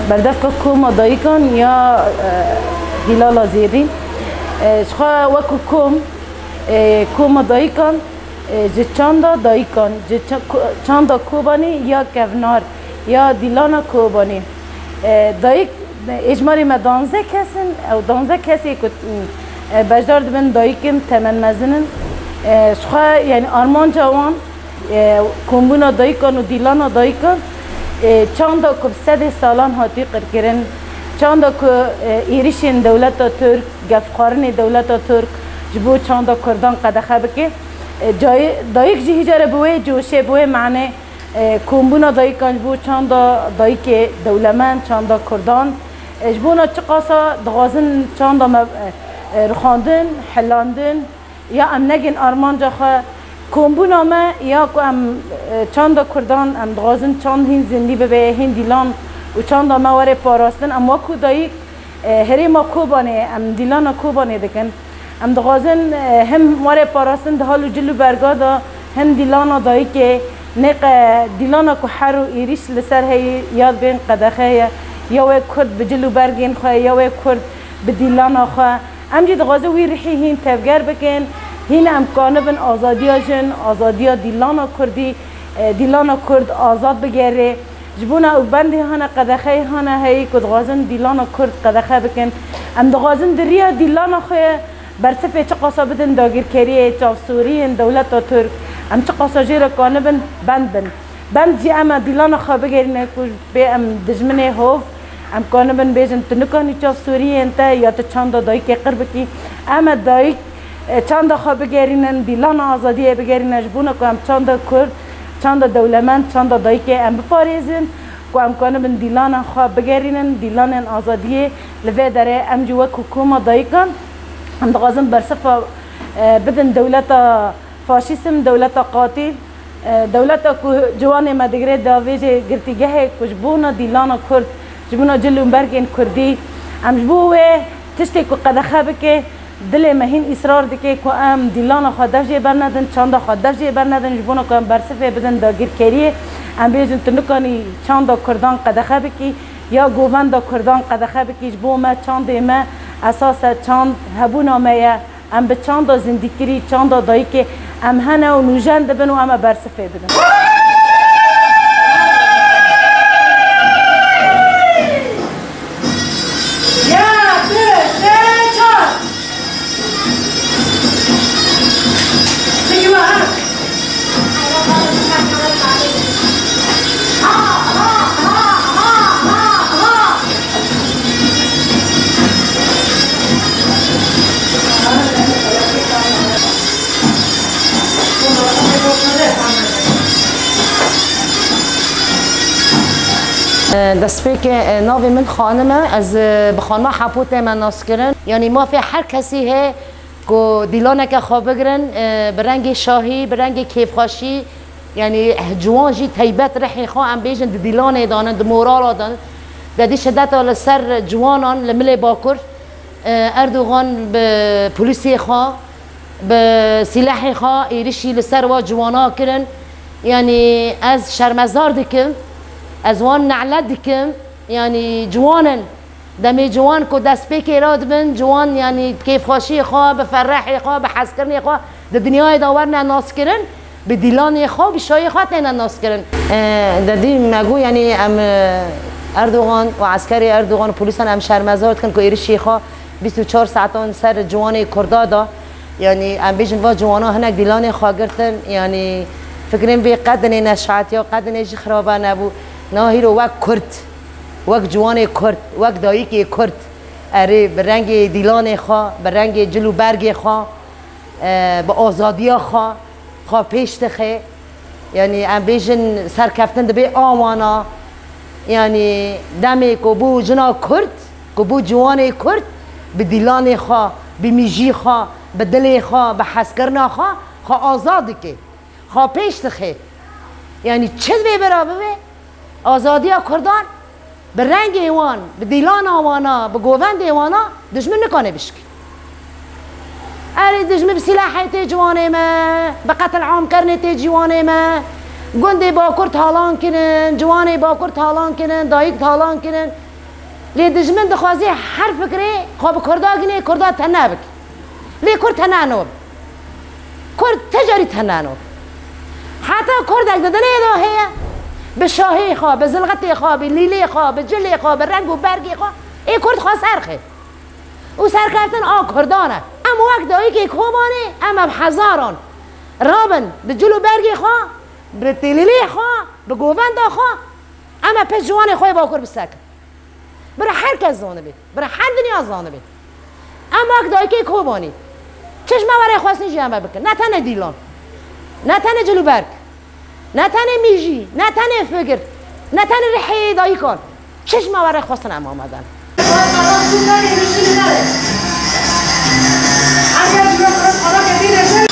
بردفك كوما دايكان يا هلالا زيرين شخا وكو كوما دايكان جي چاندا دايكان جي چاندا كوباني يا كفنار يا ديلانا كوباني دايك اجمالي ما دانزه كسن او دانزه كسي كنت بجدار دبن دايكم تمن مزنن شخا يعني ارمان جوان كومبونا دايكان و ديلانا دايكان چاندا که 100 سالان هاتی قرکرن چاندا که ایریشین دولت ترک گفخارن دولت ترک جبو چاندا کردان قدخه بکه جای دایک جی هجاره بوی جوشه بوی معنی کومبونا دایکان جبو چاندا دایک دولمن چاندا کردان جبونا چقاسا دغازن چاندا رخاندن حلاندن یا ام نگین آرمان جاخه کومبونا ما یا کو ام چاندا کردان ام دغازن چاند هین زندی ببه هین دیلان و چاندا ما وره پاراستن ام واکو دایک هری ما کوبانه ام دیلانا کوبانه دکن ام دغازن هم وره پاراستن دهالو جلو برگادا هم دیلانا دایک نق دیلانا کو حرو ایریش لسر هی یاد بین قدخه یا وی کرد بجلو برگین خواه یا وی کرد بدیلانا خواه ام جی دغازه وی رحی هین تفگر بکن هین امکانه بن آزادی جن آزادی دیلانا کردی دیلانا کرد آزاد بگیره جبونا او بندی هانا قدخه هانا هی کد غازن دیلانا کرد قدخه بکن ام دغازن دریا دیلانا خواه برسفه چه قاسا بدن داگیر کریه چاو سوریه دولت ترک ام چه قاسا جیر کانه بن بند جی اما دیلانا خواه بگیرینه کش بی ام دجمنه هوف ام کانه بن بیجن تنکانی چاو سوریه انتا یا تا چاندا دایی که قربکی اما دایی چند خواه بگیرینن دیلان آزادیه بگیرینن جبونه که هم چند کرد چند دولمند چند دایی که هم بپاریزن که هم کنه بن دیلان خواه بگیرینن دیلان آزادیه لوی داره هم جوا حکومت دایی کن هم دغازم برصفه بدن دولت فاشیسم دولت قاتل دولت که جوان مدگره داویج گرتیگه که جبونه دیلان کرد جبونه جلوم برگین کردی هم جبوه تشتی که قدخه بکه دل مهین اصرار دکه که ام دیلانا خود درجه برندن چاندا خود درجه برندن جبونا که ام برصفه بدن داگیر کریه ام بیجن تنکانی چاندا کردان قدخه بکی یا گووندا کردان قدخه بکی جبو ما چانده ما اساس چاند هبونا ما ام به چاندا زندگیری چاندا دایی که ام هنه و نوجن دبن و ام برصفه بدن دست که ناوی من خانمه از بخانما حپوت من ناس کردن یعنی ما فی هر کسی هست که دیلانه که خواب بگرن برنگ شاهی برنگ کیفخاشی یعنی جوان جی تیبت رحی خواه ام بیجن دیلانه دانن دمورال دانن دادی شدت آل سر جوانان لمل باکر اردوغان به پولیسی خواه به سلاحی خواه ایریشی لسر و جوانا کرن یعنی از شرمزار دکم از وان نعلت دکم یعنی جوانن دمی جوان کو دست پیک ایراد بن جوان یعنی کیف خوشی خواه به فرحی خواه به حس کردن خواه در دنیای داور ناس کردن به دیلان خواه به شای خواه نه ناس کردن دادی مگو یعنی ام اردوغان و عسکری اردوغان و پلیسان ام شرمزار کن که ایرشی خواه 24 ساعتان سر جوان کردادا یعنی ام بیشن و جوانا هنگ دیلان خواه گرتن یعنی فکرین به قدن نشعت یا قدن خرابه نبو نه رو وک کرد وک جوان کرد وک دایی که کرد اره به رنگ دیلان خواه به رنگ جلو برگ خواه به آزادی خواه پیشت خه یعنی ام بیشن سرکفتن دبی آوانا یعنی دمی که بو جنا کرد که بو جوان کرد به دیلان خواه به میجی خواه به دل خواه به حس کردن خواه آزادی که خواه پیشت خه یعنی چه بی برابه آزادی کردان به رنگ ایوان به دیلان آوانا به گووند ایوانا دشمن نکنه بشکی اری دشمن به سلاحی تی جوانه ما به قتل عام کرنه تی جوانه ما گنده با کرد حالان کنن جوانه با کرد حالان کنن دایک حالان کنن لی دجمن دخوازی هر فکری خواب کردا گنی کردا تنها بک لی کرد تنها نو کرد تجاری تنها نو حتی کرد اگه دنیا دو هیا به شاهی خواه به زلغتی خواه به لیلی خواه به جلی خواه به رنگ و برگی خواه ای کرد خواه سرخه او سرکفتن کردانه اما وقت دایی که کوبانه اما بهزاران رابن به جلو برگی خواه به لیلی خواه به گووند خواه اما پس جوان خواه با کرد بسکن برای هر کس زانه بید برای هر دنیا زانه بید اما وقت دایی که کوبانی چشم برای خواستنی جمع بکن نه تنه دیلان نه تنه جلو برگ نه تنه میجی نه تنه فکر نه تنه رحی دایی کن چشم برای خواستن اما آمدن اگر